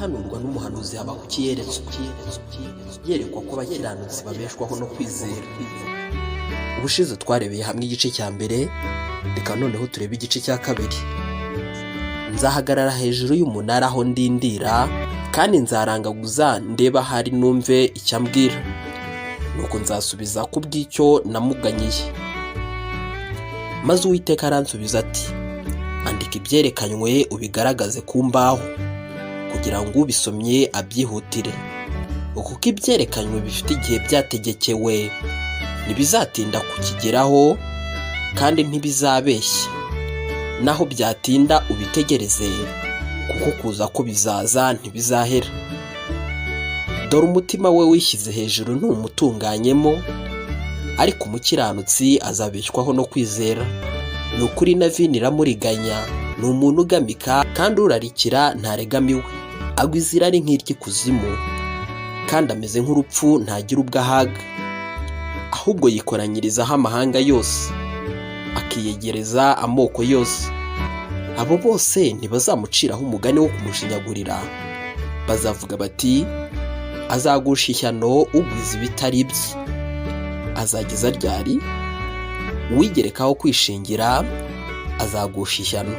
ibihanurwa n'umuhanuzi Habakuki yerekwa ko abakiranutsi babeshwaho no kwizera. Ubushize twarebeye hamwe igice cya mbere, reka noneho turebe igice cya kabiri. Nzahagarara hejuru y'umunara aho ndindira, kandi nzarangaguza ndeba hari numve icyo ambwira, nuko nzasubiza ku bw'icyo namuganyiye. Maze Uwiteka aransubiza ati, andika ibyerekanywe ubigaragaze ku mbaho, kugira ngo ubisomye abyihutire, kuko ibyerekanywe bifite igihe byategekewe, ntibizatinda kukigeraho kandi ntibizabeshya. Naho byatinda ubitegereze, kuko kuza ko bizaza ntibizahera. Dore umutima we wishyize hejuru ntumutunganyemo, ariko umukiranutsi azabeshwaho no kwizera. Ni ukuri na vino iramuriganya, ni umuntu ugamika kandi urarikira ntaregamiwe. Agwa izira ari nk'iry'ikuzimu, kandi ameze nk'urupfu ntagira ubwo ahaga. Ahubwo yikoranyirizaho amahanga yose, akiyegereza amoko yose. Abo bose ntibazamuciraho umugani wo kumushinyagurira. Bazavuga bati, azagusha ishyano ugwiza ibitari ibye. Azageza ryari? Uwigerekaho kwishingira azagusha ishyano.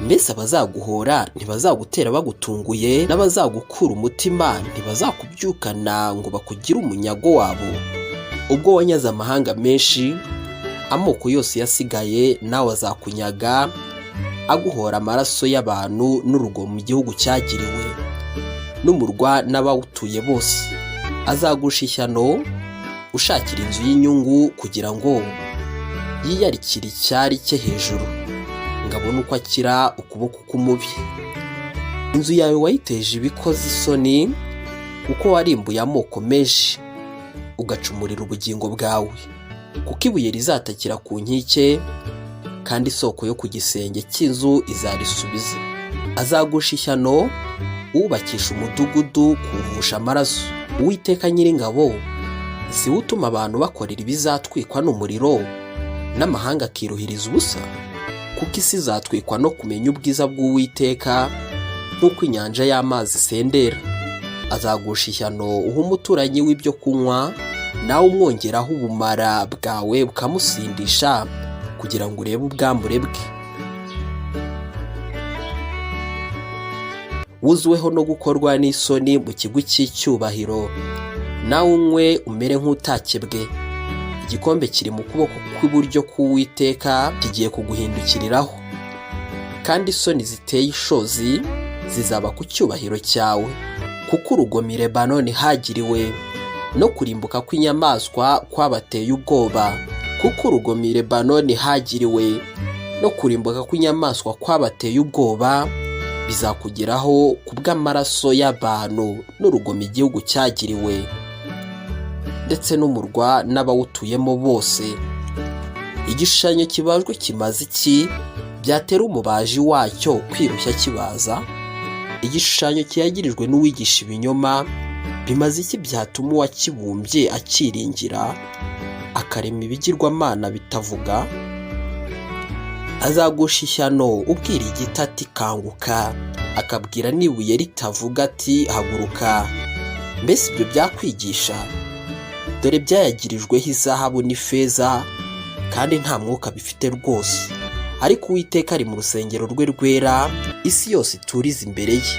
Mbese abazaguhora ntibazagutera bagutunguye, n'abazagukura umutima ntibazakubyukana ngo bakugire umunyago wabo. Ubwo wanyaze amahanga menshi, amoko yose yasigaye nawe azakunyaga, aguhora amaraso y'abantu n'urugomo mu gihugu cyagiriwe, n'umurwa n'abawutuye bose. Azagusha ishyano ushakira inzu y'inyungu, kugira ngo yiyarikire icyari cye hejuru, ngo abone uko akira ukuboko k'umubi. Inzu yawe wayiteje ibikoze isoni, kuko warimbuye amoko menshi, ugacumurira ubugingo bwawe. Kuko ibuye rizatakira ku nkike, kandi isoko yo ku gisenge cy'inzu izarisubiza. Azagusha ishyano wubakisha umudugudu kuwuvusha amaraso. Uwiteka Nyiringabo si we utuma abantu bakorera ibizatwikwa n'umuriro, n'amahanga akiruhiriza ubusa? Kuko isi izatwikwa no kumenya ubwiza bw'Uwiteka, nk'uko inyanja y'amazi isendera. Azagusha ishyano uha umuturanyi w'ibyo kunywa, nawe umwongeraho ubumara bwawe bukamusindisha, kugira ngo urebe ubwambure bwe. Wuzuweho no gukorwa n'isoni mu kigo cy'icyubahiro, nawe unywe umere nk'utakebwe. Igikombe kiri mu kuboko kw'iburyo k'Uwiteka kigiye kuguhindukiriraho, kandi isoni ziteye ishozi zizaba ku cyubahiro cyawe. Kuko urugomero i Lebanoni hagiriwe, no kurimbuka kw'inyamaswa kwabateye ubwoba. Kuko urugomero i Lebanoni hagiriwe, no kurimbuka kw'inyamaswa kwabateye ubwoba, bizakugeraho ku bw'amaraso y'abantu n'urugomo igihugu cyagiriwe, ndetse n'umurwa n'abawutuyemo bose. Igishushanyo kibajwe kimaze iki? Byatera umubaji wacyo kwirushya kibaza? Igishushanyo kiyagirijwe n'uwigisha ibinyoma bimaze iki byatuma uwakibumbye akiringira, akarema ibigirwamana bitavuga? Azagusha ishyano ubwira igiti ati kanguka, akabwira n'ibuye ritavuga ati haguruka. Mbese ibyo byakwigisha? Dore byayagirijweho izahabu n'ifeza, kandi nta mwuka bifite rwose. Ariko Uwiteka ari mu rusengero rwe rwera, isi yose ituriza imbere ye.